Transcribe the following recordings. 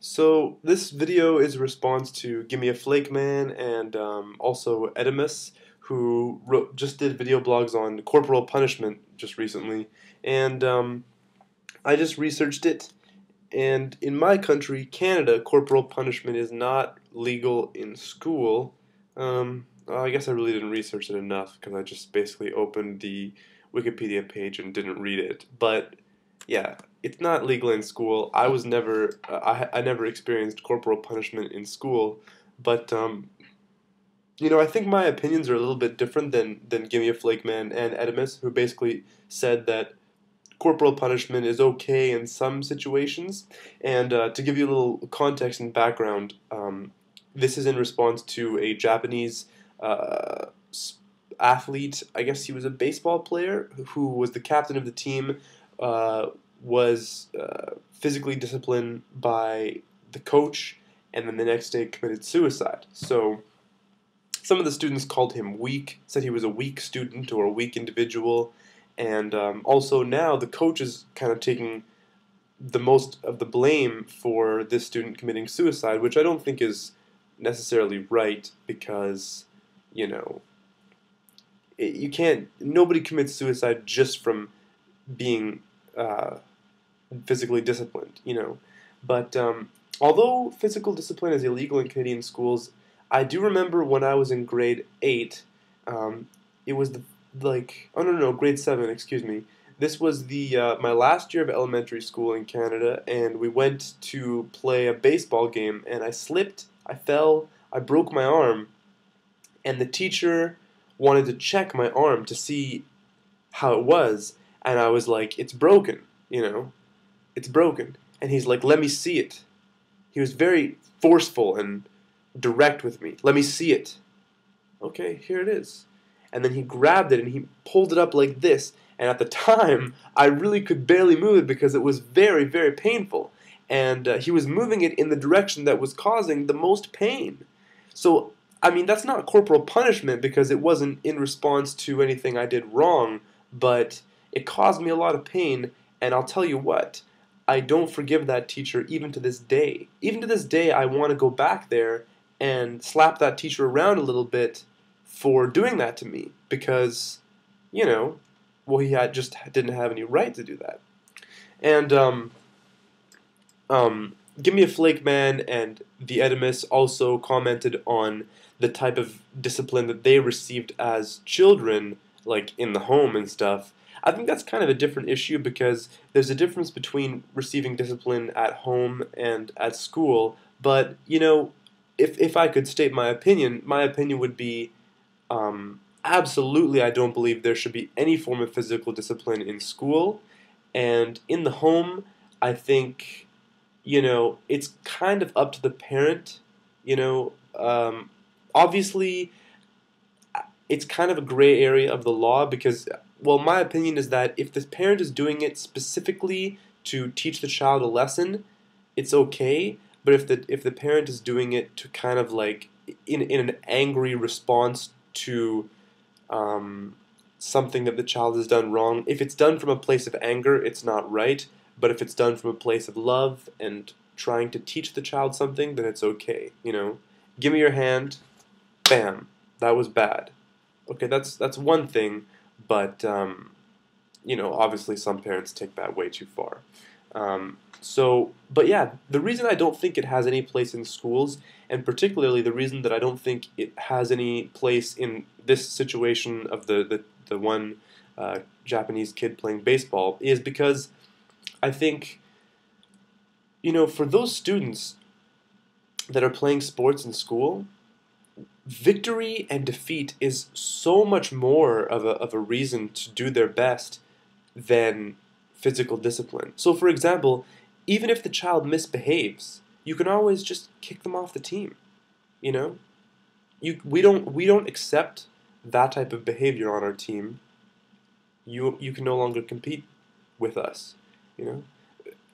So this video is a response to Gimmeaflakeman and also TheEdamus, who just did video blogs on corporal punishment just recently, and I just researched it. And in my country, Canada, corporal punishment is not legal in school. I guess I really didn't research it enough because I just basically opened the Wikipedia page and didn't read it. But yeah, it's not legal in school. I was never, I never experienced corporal punishment in school, but I think my opinions are a little bit different than Gimmeaflakeman and TheEdamus, who basically said that corporal punishment is okay in some situations. And to give you a little context and background, this is in response to a Japanese uh, athlete. I guess he was a baseball player who was the captain of the team. Was physically disciplined by the coach, and then the next day committed suicide. So some of the students called him weak, said he was a weak student or a weak individual, and also now the coach is kind of taking the most of the blame for this student committing suicide, which I don't think is necessarily right because, you know, you can't, nobody commits suicide just from being physically disciplined. But although physical discipline is illegal in Canadian schools, I do remember when I was in grade 8, it was oh no, grade 7, excuse me. This was the my last year of elementary school in Canada, and we went to play a baseball game, and I slipped, I fell, I broke my arm, and the teacher wanted to check my arm to see how it was, and I was like, it's broken. It's broken. And he's like, let me see it. He was very forceful and direct with me. Let me see it. Okay, here it is. And then he grabbed it and he pulled it up like this. And at the time, I really could barely move it because it was very, very painful. And he was moving it in the direction that was causing the most pain. So, I mean, that's not corporal punishment because it wasn't in response to anything I did wrong, but it caused me a lot of pain. And I'll tell you what, I don't forgive that teacher even to this day. Even to this day, I want to go back there and slap that teacher around a little bit for doing that to me because, well, he just didn't have any right to do that. And Gimmeaflakeman and TheEdamus also commented on the type of discipline that they received as children, like in the home and stuff. I think that's kind of a different issue because there's a difference between receiving discipline at home and at school. But, if I could state my opinion would be absolutely I don't believe there should be any form of physical discipline in school. And in the home, I think, it's kind of up to the parent. Obviously, it's kind of a gray area of the law because, well, my opinion is that if the parent is doing it specifically to teach the child a lesson, it's okay. But if the parent is doing it to kind of like in an angry response to something that the child has done wrong, if it's done from a place of anger, it's not right. But if it's done from a place of love and trying to teach the child something, then it's okay. Give me your hand. Bam. That was bad. Okay, that's one thing, but obviously some parents take that way too far. But yeah, the reason I don't think it has any place in schools, and particularly the reason that I don't think it has any place in this situation of the one Japanese kid playing baseball, is because I think, for those students that are playing sports in school, victory and defeat is so much more of a reason to do their best than physical discipline. So, for example, even if the child misbehaves, you can always just kick them off the team. We don't accept that type of behavior on our team. You can no longer compete with us.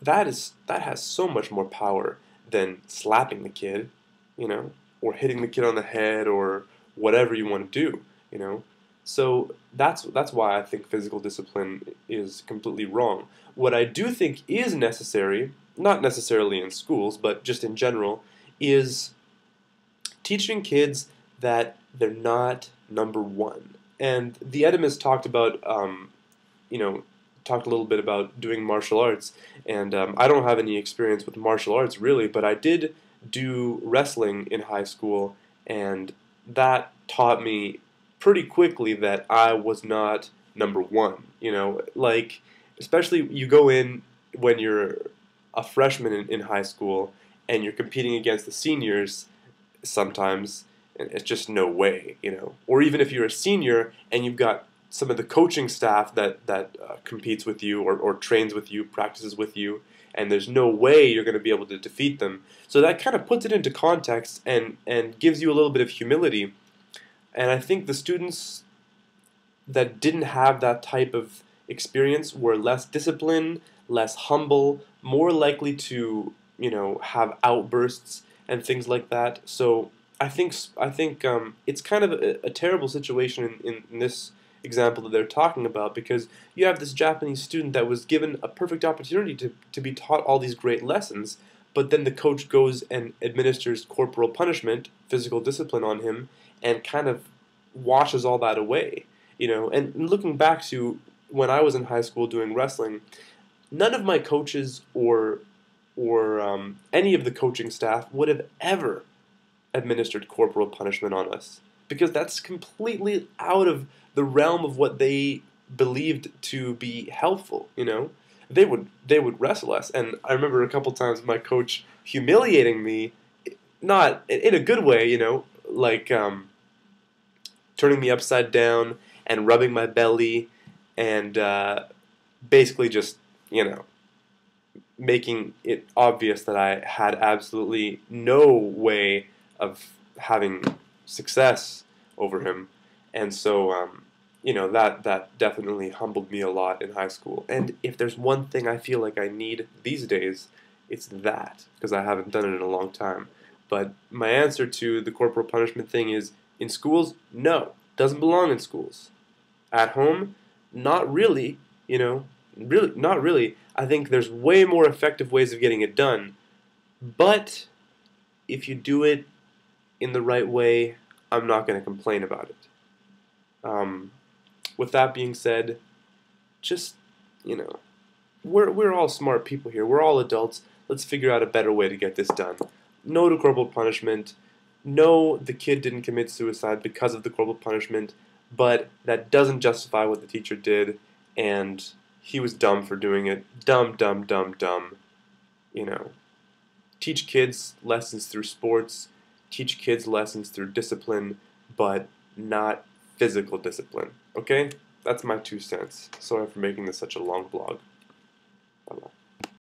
That has so much more power than slapping the kid. Or hitting the kid on the head or whatever you want to do. So that's why I think physical discipline is completely wrong. What I do think is necessary not necessarily in schools, but just in general, is teaching kids that they're not number one. And TheEdamus talked about, you know, talked a little bit about doing martial arts, and I don't have any experience with martial arts really, but I did do wrestling in high school, and that taught me pretty quickly that I was not number one. You know, like especially you go in when you're a freshman in high school and you're competing against the seniors sometimes, and it's just no way, you know. Or even if you're a senior and you've got some of the coaching staff that competes with you or trains with you, practices with you, and there's no way you're going to be able to defeat them. So that kind of puts it into context and gives you a little bit of humility. And I think the students that didn't have that type of experience were less disciplined, less humble, more likely to, you know, have outbursts and things like that. So I think it's kind of a terrible situation in this example that they're talking about, because you have this Japanese student that was given a perfect opportunity to be taught all these great lessons, but then the coach goes and administers corporal punishment, physical discipline on him, and kind of washes all that away. You know, and looking back to when I was in high school doing wrestling, none of my coaches or any of the coaching staff would have ever administered corporal punishment on us, because that's completely out of the realm of what they believed to be helpful. You know, they would wrestle us, and I remember a couple times my coach humiliating me, not in a good way, you know, like turning me upside down and rubbing my belly, and basically just, you know, making it obvious that I had absolutely no way of having success over him. And so, you know, that definitely humbled me a lot in high school. And if there's one thing I feel like I need these days, it's that, because I haven't done it in a long time. But my answer to the corporal punishment thing is, in schools, no, doesn't belong in schools. At home, not really, you know, really, not really. I think there's way more effective ways of getting it done, but if you do it in the right way, I'm not going to complain about it. With that being said, just, you know, we're all smart people here. We're all adults. Let's figure out a better way to get this done. No to corporal punishment. No, the kid didn't commit suicide because of the corporal punishment, but that doesn't justify what the teacher did, and he was dumb for doing it. Dumb, dumb, dumb, dumb. You know, teach kids lessons through sports, teach kids lessons through discipline, but not physical discipline. Okay? That's my 2 cents. Sorry for making this such a long blog. Bye-bye.